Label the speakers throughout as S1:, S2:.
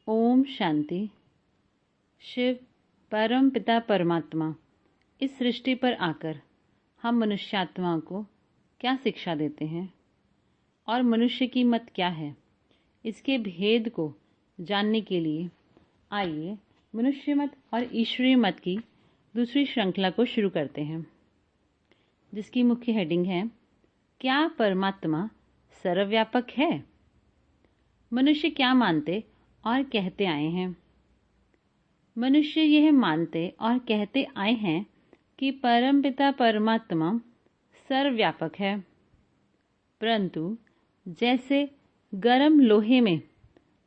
S1: ओम शांति। शिव परम पिता परमात्मा इस सृष्टि पर आकर हम मनुष्यात्मा को क्या शिक्षा देते हैं और मनुष्य की मत क्या है, इसके भेद को जानने के लिए आइए मनुष्य मत और ईश्वरीय मत की दूसरी श्रृंखला को शुरू करते हैं, जिसकी मुख्य हेडिंग है, क्या परमात्मा सर्वव्यापक है? मनुष्य क्या मानते और कहते आए हैं? मनुष्य यह मानते और कहते आए हैं कि परमपिता परमात्मा सर्वव्यापक है, परंतु जैसे गर्म लोहे में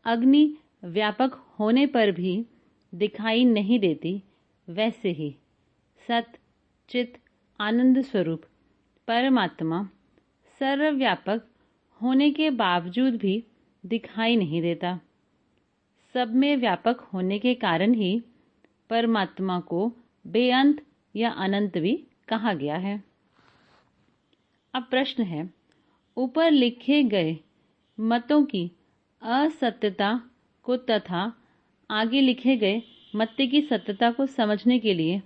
S1: अग्नि व्यापक होने पर भी दिखाई नहीं देती, वैसे ही सत चित आनंद स्वरूप परमात्मा सर्वव्यापक होने के बावजूद भी दिखाई नहीं देता। सब में व्यापक होने के कारण ही परमात्मा को बेअंत या अनंत भी कहा गया है। अब प्रश्न है, ऊपर लिखे गए मतों की असत्यता को तथा आगे लिखे गए मत्य की सत्यता को समझने के लिए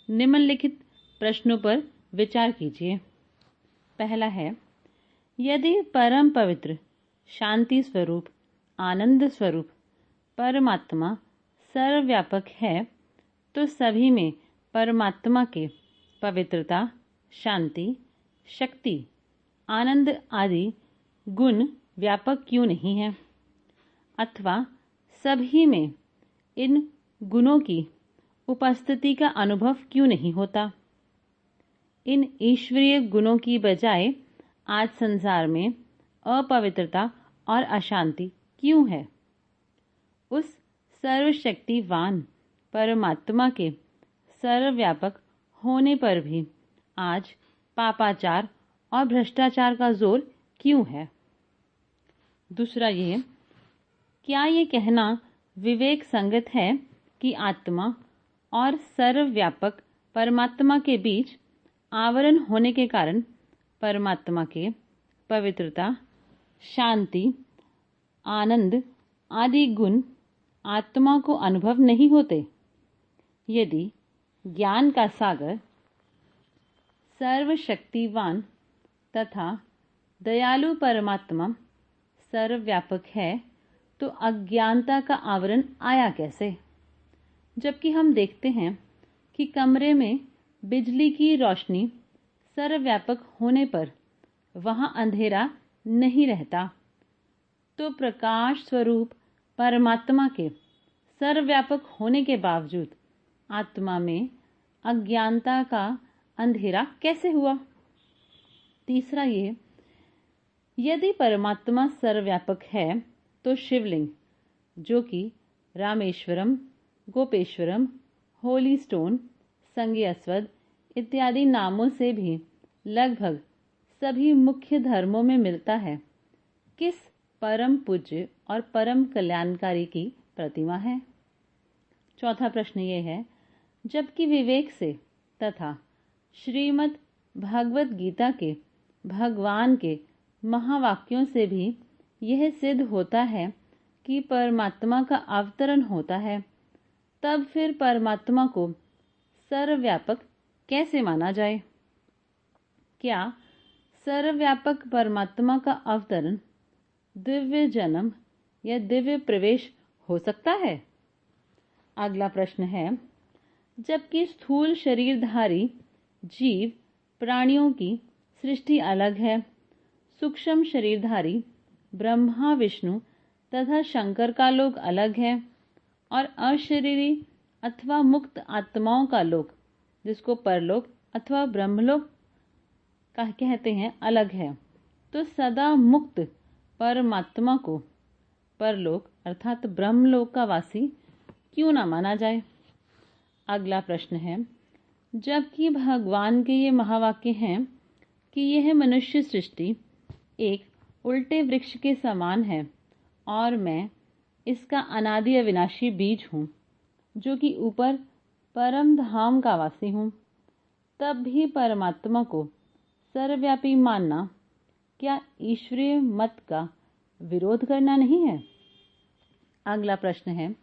S1: निम्नलिखित प्रश्नों पर विचार कीजिए। पहला है, यदि परम पवित्र शांति स्वरूप आनंद स्वरूप परमात्मा सर्वव्यापक है, तो सभी में परमात्मा के पवित्रता, शांति, शक्ति, आनंद आदि गुण व्यापक क्यों नहीं है? अथवा सभी में इन गुणों की उपस्थिति का अनुभव क्यों नहीं होता? इन ईश्वरीय गुणों की बजाय आज संसार में अपवित्रता और अशांति क्यों है? उस सर्वशक्तिवान परमात्मा के सर्वव्यापक होने पर भी आज पापाचार और भ्रष्टाचार का जोर क्यों है? दूसरा ये, क्या ये कहना विवेक संगत है कि आत्मा और सर्वव्यापक परमात्मा के बीच आवरण होने के कारण परमात्मा के पवित्रता, शांति, आनंद आदि गुण आत्मा को अनुभव नहीं होते? यदि ज्ञान का सागर सर्वशक्तिवान तथा दयालु परमात्मा सर्वव्यापक है, तो अज्ञानता का आवरण आया कैसे? जबकि हम देखते हैं कि कमरे में बिजली की रोशनी सर्वव्यापक होने पर वहां अंधेरा नहीं रहता, तो प्रकाश स्वरूप परमात्मा के सर्वव्यापक होने के बावजूद आत्मा में अज्ञानता का अंधेरा कैसे हुआ? तीसरा ये, यदि परमात्मा सर्वव्यापक है, तो शिवलिंग जो कि रामेश्वरम, गोपेश्वरम, होली स्टोन, संज्ञास्वद इत्यादि नामों से भी लगभग सभी मुख्य धर्मों में मिलता है, किस परम पूज्य और परम कल्याणकारी की प्रतिमा है? चौथा प्रश्न ये है, जबकि विवेक से तथा श्रीमद् भगवद गीता के भगवान के महावाक्यों से भी यह सिद्ध होता है कि परमात्मा का अवतरण होता है, तब फिर परमात्मा को सर्वव्यापक कैसे माना जाए? क्या सर्वव्यापक परमात्मा का अवतरण दिव्य जन्म या दिव्य प्रवेश हो सकता है? अगला प्रश्न है, जबकि स्थूल शरीरधारी जीव प्राणियों की सृष्टि अलग है, सूक्ष्म शरीरधारी ब्रह्मा विष्णु तथा शंकर का लोक अलग है, और अशरीरी अथवा मुक्त आत्माओं का लोक, जिसको परलोक अथवा ब्रह्मलोक कहते हैं, अलग है, तो सदा मुक्त परमात्मा को परलोक अर्थात ब्रह्मलोक का वासी क्यों ना माना जाए? अगला प्रश्न है, जबकि भगवान के ये महावाक्य हैं कि यह मनुष्य सृष्टि एक उल्टे वृक्ष के समान है और मैं इसका अनादि अविनाशी बीज हूँ, जो कि ऊपर परम धाम का वासी हूँ, तब भी परमात्मा को सर्वव्यापी मानना क्या ईश्वरीय मत का विरोध करना नहीं है? अगला प्रश्न है,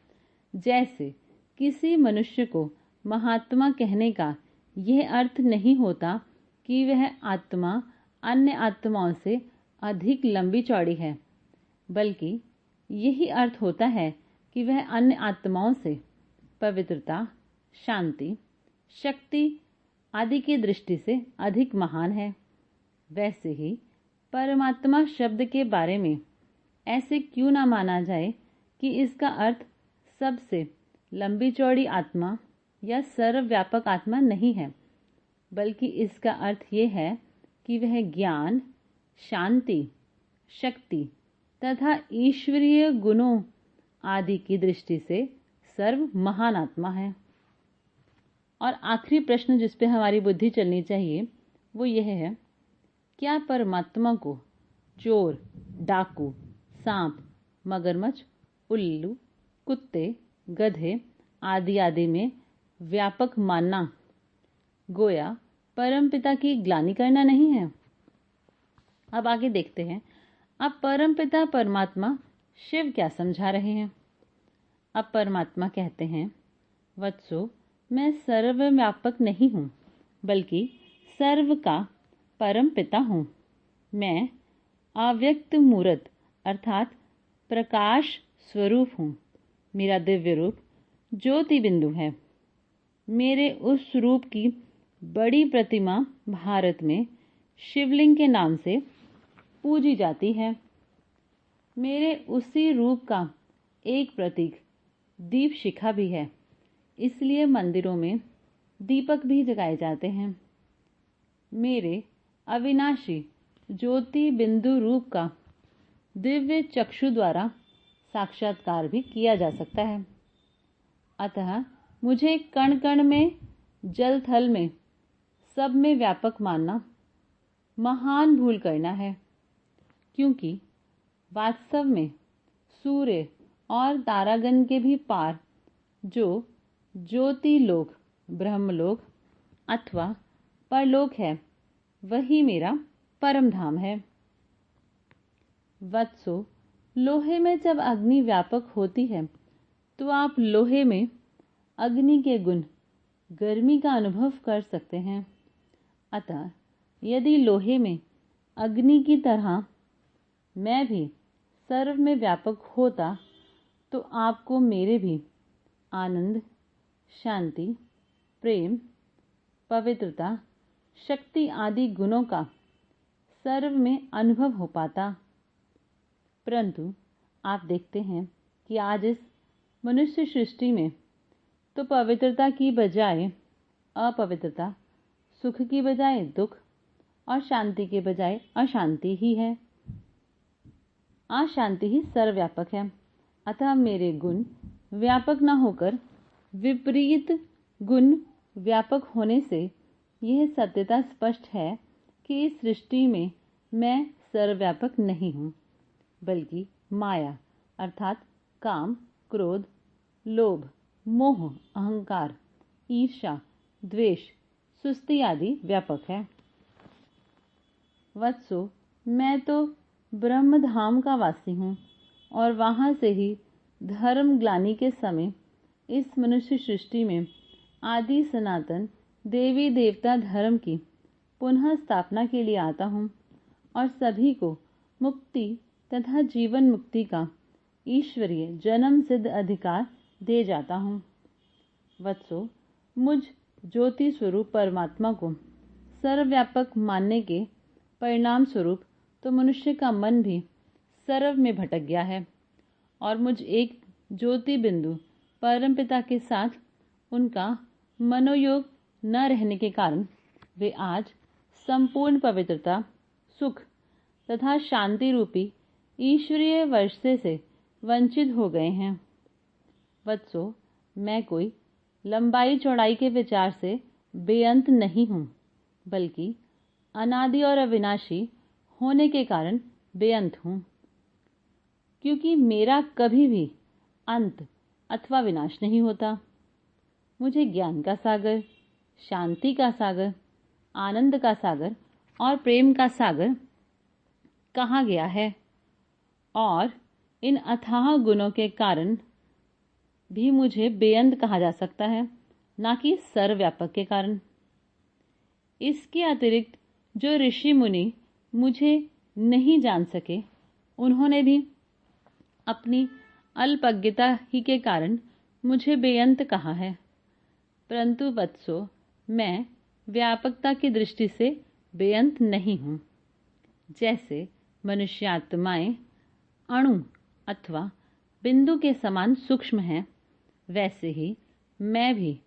S1: जैसे किसी मनुष्य को महात्मा कहने का यह अर्थ नहीं होता कि वह आत्मा अन्य आत्माओं से अधिक लंबी चौड़ी है, बल्कि यही अर्थ होता है कि वह अन्य आत्माओं से पवित्रता, शांति, शक्ति आदि की दृष्टि से अधिक महान है। वैसे ही परमात्मा शब्द के बारे में ऐसे क्यों ना माना जाए कि इसका अर्थ सबसे लंबी चौड़ी आत्मा या सर्वव्यापक आत्मा नहीं है, बल्कि इसका अर्थ ये है कि वह ज्ञान, शांति, शक्ति तथा ईश्वरीय गुणों आदि की दृष्टि से सर्व महान आत्मा है। और आखिरी प्रश्न जिस पे हमारी बुद्धि चलनी चाहिए वो यह है, क्या परमात्मा को चोर, डाकू, सांप, मगरमच्छ, उल्लू, कुत्ते, गधे आदि आदि में व्यापक मानना गोया परमपिता की ग्लानि करना नहीं है? अब आगे देखते हैं, अब परमपिता परमात्मा शिव क्या समझा रहे हैं। अब परमात्मा कहते हैं, वत्सो मैं सर्वव्यापक नहीं हूँ, बल्कि सर्व का परम पिता हूँ। मैं अव्यक्त मूर्त अर्थात प्रकाश स्वरूप हूँ। मेरा दिव्य रूप ज्योति बिंदु है। मेरे उस रूप की बड़ी प्रतिमा भारत में शिवलिंग के नाम से पूजी जाती है। मेरे उसी रूप का एक प्रतीक दीप शिखा भी है, इसलिए मंदिरों में दीपक भी जगाए जाते हैं। मेरे अविनाशी ज्योति बिंदु रूप का दिव्य चक्षु द्वारा साक्षात्कार भी किया जा सकता है। अतः मुझे कण कण में, जल थल में, सब में व्यापक मानना महान भूल करना है, क्योंकि वास्तव में सूर्य और तारागण के भी पार जो ज्योति लोक, ब्रह्मलोक अथवा परलोक है, वही मेरा परम धाम है। वत्सो, लोहे में जब अग्नि व्यापक होती है तो आप लोहे में अग्नि के गुण, गर्मी का अनुभव कर सकते हैं। अतः यदि लोहे में अग्नि की तरह मैं भी सर्व में व्यापक होता तो आपको मेरे भी आनंद, शांति, प्रेम, पवित्रता, शक्ति आदि गुणों का सर्व में अनुभव हो पाता। परंतु आप देखते हैं कि आज इस मनुष्य सृष्टि में तो पवित्रता की बजाय अपवित्रता, सुख की बजाय दुख और शांति के बजाय अशांति ही है। अशांति ही सर्वव्यापक है। अतः मेरे गुण व्यापक न होकर विपरीत गुण व्यापक होने से यह सत्यता स्पष्ट है कि इस सृष्टि में मैं सर्वव्यापक नहीं हूँ, बल्कि माया अर्थात काम, क्रोध, लोभ, मोह, अहंकार, ईर्ष्या, द्वेष, सुस्ती आदि व्यापक है। वत्सो, मैं तो ब्रह्मधाम का वासी हूँ और वहाँ से ही धर्म ग्लानि के समय इस मनुष्य सृष्टि में आदि सनातन देवी देवता धर्म की पुनः स्थापना के लिए आता हूँ और सभी को मुक्ति तथा जीवन मुक्ति का ईश्वरीय जन्म सिद्ध अधिकार दे जाता हूँ। वत्सो, मुझ ज्योति स्वरूप परमात्मा को सर्वव्यापक मानने के परिणाम स्वरूप तो मनुष्य का मन भी सर्व में भटक गया है और मुझ एक ज्योति बिंदु परमपिता के साथ उनका मनोयोग न रहने के कारण वे आज संपूर्ण पवित्रता, सुख तथा शांति रूपी ईश्वरीय वर्षे से वंचित हो गए हैं। वत्सो, मैं कोई लंबाई चौड़ाई के विचार से बेअंत नहीं हूँ, बल्कि अनादि और अविनाशी होने के कारण बेअंत हूँ, क्योंकि मेरा कभी भी अंत अथवा विनाश नहीं होता। मुझे ज्ञान का सागर, शांति का सागर, आनंद का सागर और प्रेम का सागर कहा गया है और इन अथाह गुणों के कारण भी मुझे बेअंत कहा जा सकता है, ना कि सर्वव्यापक के कारण। इसके अतिरिक्त जो ऋषि मुनि मुझे नहीं जान सके, उन्होंने भी अपनी अल्पज्ञता ही के कारण मुझे बेअंत कहा है। परंतु वत्सो, मैं व्यापकता की दृष्टि से बेअंत नहीं हूँ। जैसे मनुष्यात्माएं अणु अथवा बिंदु के समान सूक्ष्म हैं, वैसे ही मैं भी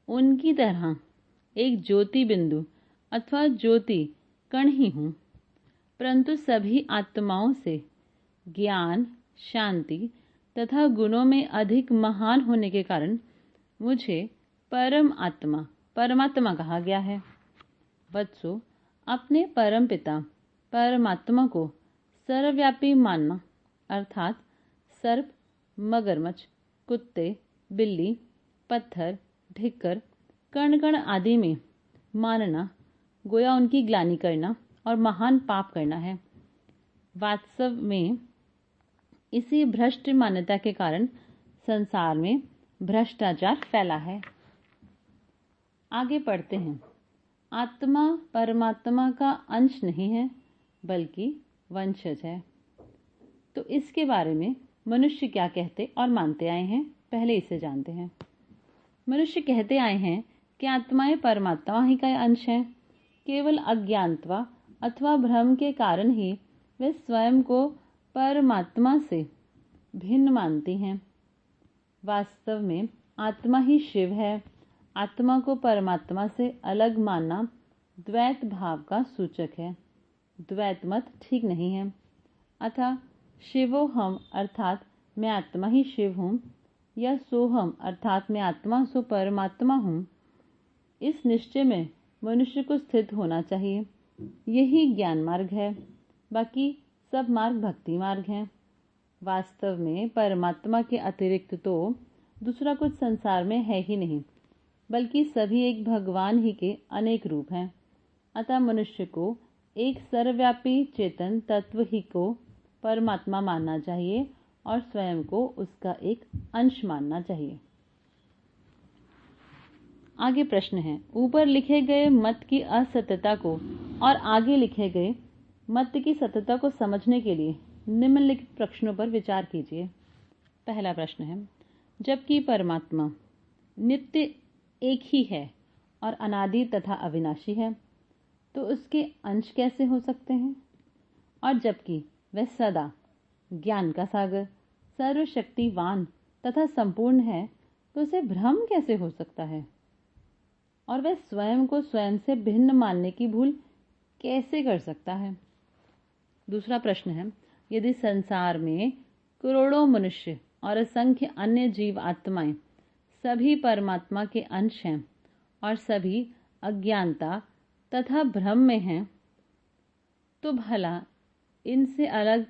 S1: उनकी तरह एक ज्योति बिंदु अथवा ज्योति कण ही हूँ। परंतु सभी आत्माओं से ज्ञान, शांति तथा गुणों में अधिक महान होने के कारण मुझे परमात्मा कहा गया है। वत्सो, अपने परम पिता परमात्मा को सर्वव्यापी मानना अर्थात सर्प, मगरमच्छ, कुत्ते, बिल्ली, पत्थर, ढिक्कर, कण कण आदि में मानना गोया उनकी ग्लानि करना और महान पाप करना है। वास्तव में इसी भ्रष्ट मान्यता के कारण संसार में भ्रष्टाचार फैला है। आगे पढ़ते हैं। आत्मा परमात्मा का अंश नहीं है, बल्कि वंशज है। तो इसके बारे में मनुष्य क्या कहते और मानते आए हैं, पहले इसे जानते हैं। मनुष्य कहते आए हैं कि आत्माएं परमात्मा ही का अंश हैं। केवल अज्ञानता अथवा भ्रम के कारण ही वे स्वयं को परमात्मा से भिन्न मानती हैं। वास्तव में आत्मा ही शिव है। आत्मा को परमात्मा से अलग मानना द्वैत भाव का सूचक है। द्वैत मत ठीक नहीं है। अतः शिवोहम अर्थात मैं आत्मा ही शिव हूँ, या सोहम अर्थात मैं आत्मा सो परमात्मा हूँ, इस निश्चय में मनुष्य को स्थित होना चाहिए। यही ज्ञान मार्ग है। बाकी सब मार्ग भक्ति मार्ग हैं। वास्तव में परमात्मा के अतिरिक्त तो दूसरा कुछ संसार में है ही नहीं, बल्कि सभी एक भगवान ही के अनेक रूप हैं। अतः मनुष्य को एक सर्वव्यापी चेतन तत्व ही को परमात्मा मानना चाहिए और स्वयं को उसका एक अंश मानना चाहिए। आगे प्रश्न है, ऊपर लिखे गए मत की असत्यता को और आगे लिखे गए मत की सत्यता को समझने के लिए निम्नलिखित प्रश्नों पर विचार कीजिए। पहला प्रश्न है, जबकि परमात्मा नित्य एक ही है और अनादि तथा अविनाशी है, तो उसके अंश कैसे हो सकते हैं? और जबकि वह सदा ज्ञान का सागर, सर्वशक्तिवान तथा संपूर्ण है, तो उसे भ्रम कैसे हो सकता है? और वह स्वयं को स्वयं से भिन्न मानने की भूल कैसे कर सकता है? दूसरा प्रश्न है, यदि संसार में करोड़ों मनुष्य और असंख्य अन्य जीव आत्माएं सभी परमात्मा के अंश हैं और सभी अज्ञानता तथा भ्रम में हैं, तो भला इनसे अलग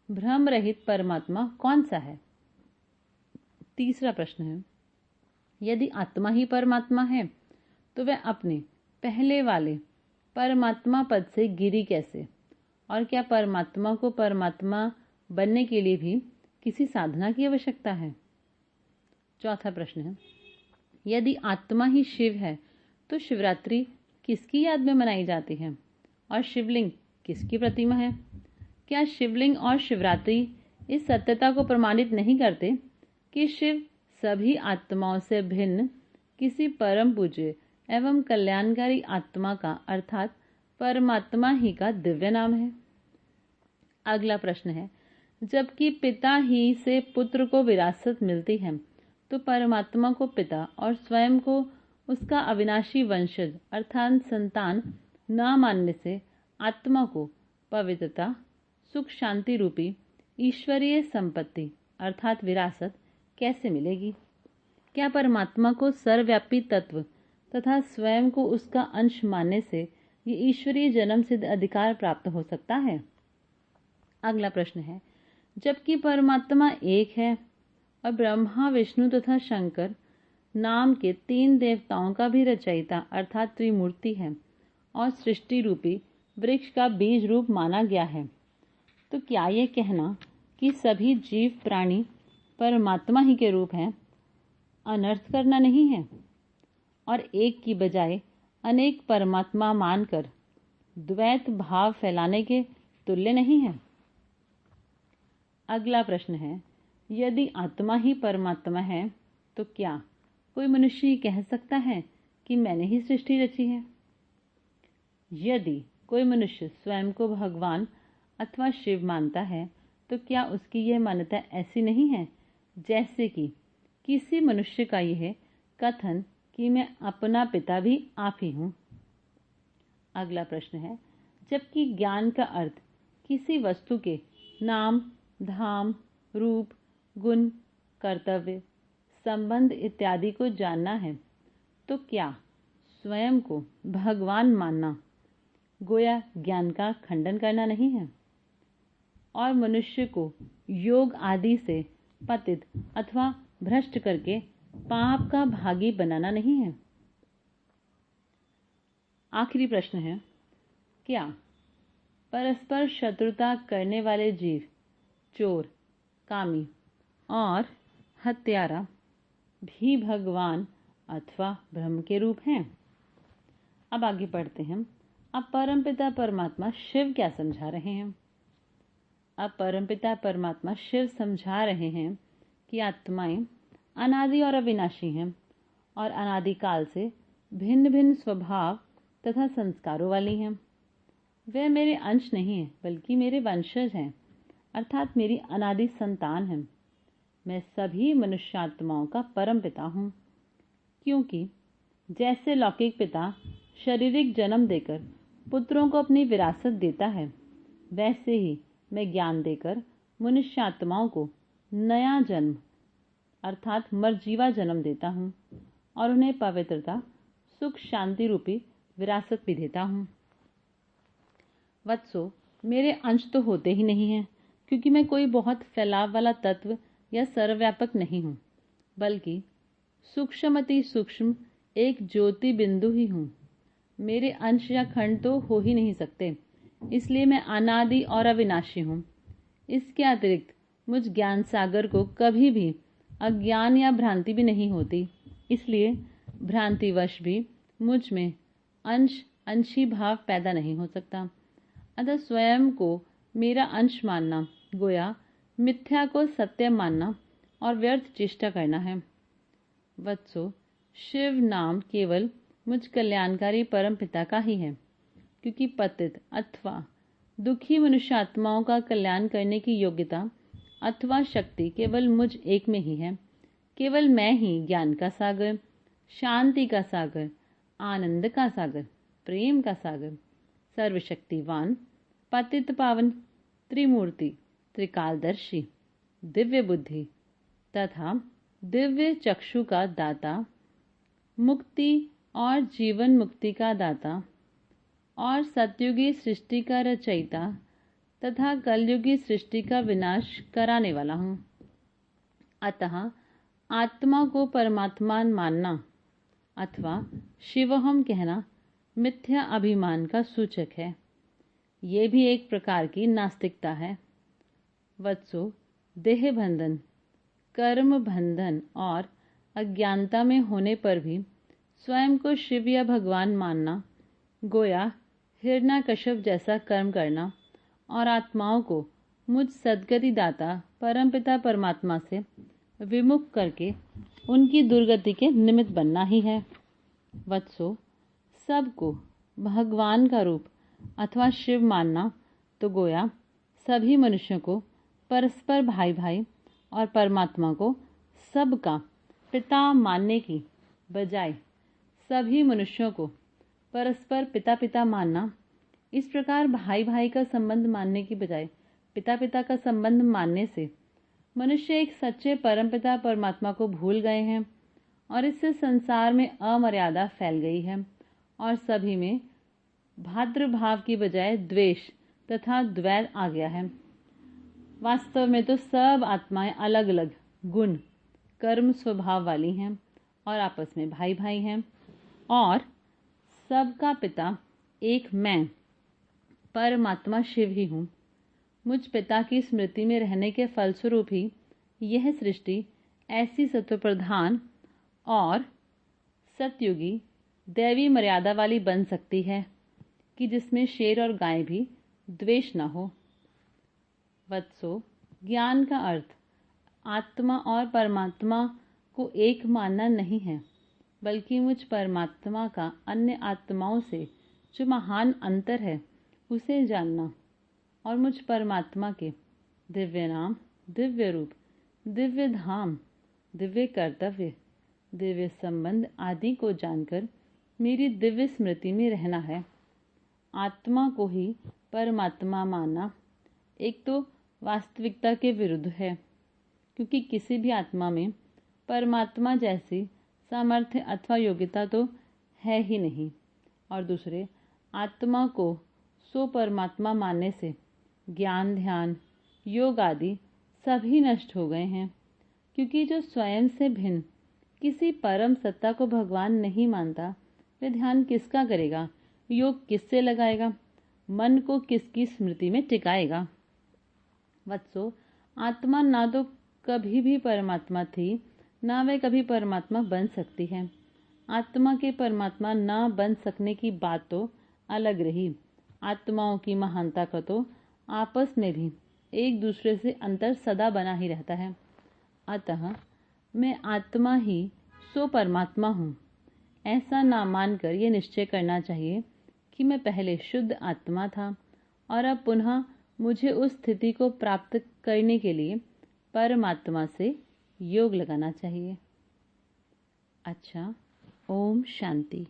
S1: भ्रम रहित परमात्मा कौन सा है? तीसरा प्रश्न है, यदि आत्मा ही परमात्मा है, तो वह अपने पहले वाले परमात्मा पद से गिरी कैसे? और क्या परमात्मा को परमात्मा बनने के लिए भी किसी साधना की आवश्यकता है? चौथा प्रश्न है, यदि आत्मा ही शिव है, तो शिवरात्रि किसकी याद में मनाई जाती है और शिवलिंग किसकी प्रतिमा है? क्या शिवलिंग और शिवरात्रि इस सत्यता को प्रमाणित नहीं करते कि शिव सभी आत्माओं से भिन्न किसी परम पूज्य एवं कल्याणकारी आत्मा का अर्थात परमात्मा ही का दिव्य नाम है? अगला प्रश्न है, जबकि पिता ही से पुत्र को विरासत मिलती है, तो परमात्मा को पिता और स्वयं को उसका अविनाशी वंशज अर्थात संतान न मानने से आत्मा को पवित्रता, सुख, शांति रूपी ईश्वरीय संपत्ति अर्थात विरासत कैसे मिलेगी? क्या परमात्मा को सर्वव्यापी तत्व तथा स्वयं को उसका अंश मानने से ये ईश्वरीय जन्म सिद्ध अधिकार प्राप्त हो सकता है? अगला प्रश्न है, जबकि परमात्मा एक है और ब्रह्मा, विष्णु तथा शंकर नाम के 3 देवताओं का भी रचयिता अर्थात त्रिमूर्ति है और सृष्टि रूपी वृक्ष का बीज रूप माना गया है, तो क्या ये कहना कि सभी जीव प्राणी परमात्मा ही के रूप हैं अनर्थ करना नहीं है और एक की बजाय अनेक परमात्मा मानकर द्वैत भाव फैलाने के तुल्य नहीं है। अगला प्रश्न है, यदि आत्मा ही परमात्मा है तो क्या कोई मनुष्य ही कह सकता है कि मैंने ही सृष्टि रची है? यदि कोई मनुष्य स्वयं को भगवान अथवा शिव मानता है तो क्या उसकी यह मान्यता ऐसी नहीं है जैसे कि किसी मनुष्य का यह कथन कि मैं अपना पिता भी आप ही हूं? अगला प्रश्न है, जबकि ज्ञान का अर्थ किसी वस्तु के नाम, धाम, रूप, गुण, कर्तव्य, संबंध इत्यादि को जानना है, तो क्या स्वयं को भगवान मानना गोया ज्ञान का खंडन करना नहीं है और मनुष्य को योग आदि से पतित अथवा भ्रष्ट करके पाप का भागी बनाना नहीं है? आखिरी प्रश्न है, क्या परस्पर शत्रुता करने वाले जीव, चोर, कामी और हत्यारा भी भगवान अथवा ब्रह्म के रूप हैं? अब आगे पढ़ते हैं। अब परमपिता परमात्मा शिव क्या समझा रहे हैं? अब परमपिता परमात्मा शिव समझा रहे हैं कि आत्माएं अनादि और अविनाशी हैं और अनादिकाल से भिन्न भिन्न स्वभाव तथा संस्कारों वाली हैं। वे मेरे अंश नहीं हैं बल्कि मेरे वंशज हैं, अर्थात मेरी अनादि संतान हैं। मैं सभी मनुष्यात्माओं का परम पिता हूँ, क्योंकि जैसे लौकिक पिता शारीरिक जन्म देकर पुत्रों को अपनी विरासत देता है, वैसे ही मैं ज्ञान देकर मनुष्यात्माओं को नया जन्म अर्थात मरजीवा जन्म देता हूँ और उन्हें पवित्रता, सुख, शांति रूपी विरासत भी देता हूँ। वत्सो, मेरे अंश तो होते ही नहीं हैं, क्योंकि मैं कोई बहुत फैलाव वाला तत्व या सर्वव्यापक नहीं हूँ, बल्कि सूक्ष्मति सूक्ष्म एक ज्योति बिंदु ही हूँ। मेरे अंश या खंड तो हो ही नहीं सकते, इसलिए मैं अनादि और अविनाशी हूँ। इसके अतिरिक्त मुझ ज्ञान सागर को कभी भी अज्ञान या भ्रांति भी नहीं होती, इसलिए भ्रांतिवश भी मुझ में अंशी भाव पैदा नहीं हो सकता। अतः स्वयं को मेरा अंश मानना गोया मिथ्या को सत्य मानना और व्यर्थ चेष्टा करना है। वत्सो, शिव नाम केवल मुझ कल्याणकारी परम पिता का ही है, क्योंकि पतित अथवा दुखी मनुष्यात्माओं का कल्याण करने की योग्यता अथवा शक्ति केवल मुझ एक में ही है। केवल मैं ही ज्ञान का सागर, शांति का सागर, आनंद का सागर, प्रेम का सागर, सर्वशक्तिवान, पतित पावन, त्रिमूर्ति, त्रिकालदर्शी, दिव्य बुद्धि तथा दिव्य चक्षु का दाता, मुक्ति और जीवन मुक्ति का दाता और सतयुगी सृष्टि का रचयिता तथा कलयुगी सृष्टि का विनाश कराने वाला हूँ। अतः आत्मा को परमात्मा मानना अथवा शिवोहम कहना मिथ्या अभिमान का सूचक है। ये भी एक प्रकार की नास्तिकता है। वत्सो, देह बंधन, कर्म बंधन और अज्ञानता में होने पर भी स्वयं को शिव या भगवान मानना गोया हिरण्यकश्यप जैसा कर्म करना और आत्माओं को मुझ सद्गति दाता परमपिता परमात्मा से विमुख करके उनकी दुर्गति के निमित्त बनना ही है। वत्सो, सबको भगवान का रूप अथवा शिव मानना तो गोया सभी मनुष्यों को परस्पर भाई भाई और परमात्मा को सबका पिता मानने की बजाय सभी मनुष्यों को परस्पर पिता पिता मानना, इस प्रकार भाई भाई का संबंध मानने की बजाय पिता पिता का संबंध मानने से मनुष्य एक सच्चे परमपिता परमात्मा को भूल गए हैं और इससे संसार में अमर्यादा फैल गई है और सभी में भातृभाव की बजाय द्वेष तथा द्वैत आ गया है। वास्तव में तो सब आत्माएं अलग अलग गुण, कर्म, स्वभाव वाली हैं और आपस में भाई भाई हैं और सबका पिता एक मैं परमात्मा शिव ही हूँ। मुझ पिता की स्मृति में रहने के फलस्वरूप ही यह सृष्टि ऐसी सत्वप्रधान और सतयुगी दैवी मर्यादा वाली बन सकती है कि जिसमें शेर और गाय भी द्वेष न हो। वत्सो, ज्ञान का अर्थ आत्मा और परमात्मा को एक मानना नहीं है, बल्कि मुझ परमात्मा का अन्य आत्माओं से जो महान अंतर है उसे जानना और मुझ परमात्मा के दिव्य नाम, दिव्य रूप, दिव्य धाम, दिव्य कर्तव्य, दिव्य संबंध आदि को जानकर मेरी दिव्य स्मृति में रहना है। आत्मा को ही परमात्मा मानना एक तो वास्तविकता के विरुद्ध है, क्योंकि किसी भी आत्मा में परमात्मा जैसी सामर्थ्य अथवा योग्यता तो है ही नहीं, और दूसरे आत्मा को सो परमात्मा मानने से ज्ञान, ध्यान, योग आदि सभी नष्ट हो गए हैं, क्योंकि जो स्वयं से भिन्न किसी परम सत्ता को भगवान नहीं मानता, वह ध्यान किसका करेगा, योग किससे लगाएगा, मन को किसकी स्मृति में टिकाएगा। वत्सो, आत्मा ना तो कभी भी परमात्मा थी, ना वह कभी परमात्मा बन सकती है। आत्मा के परमात्मा ना बन सकने की बात तो अलग रही, आत्माओं की महानता का तो आपस में भी एक दूसरे से अंतर सदा बना ही रहता है। अतः मैं आत्मा ही सो परमात्मा हूँ, ऐसा ना मानकर ये निश्चय करना चाहिए कि मैं पहले शुद्ध आत्मा था और अब पुनः मुझे उस स्थिति को प्राप्त करने के लिए परमात्मा से योग लगाना चाहिए। अच्छा, ओम शांति।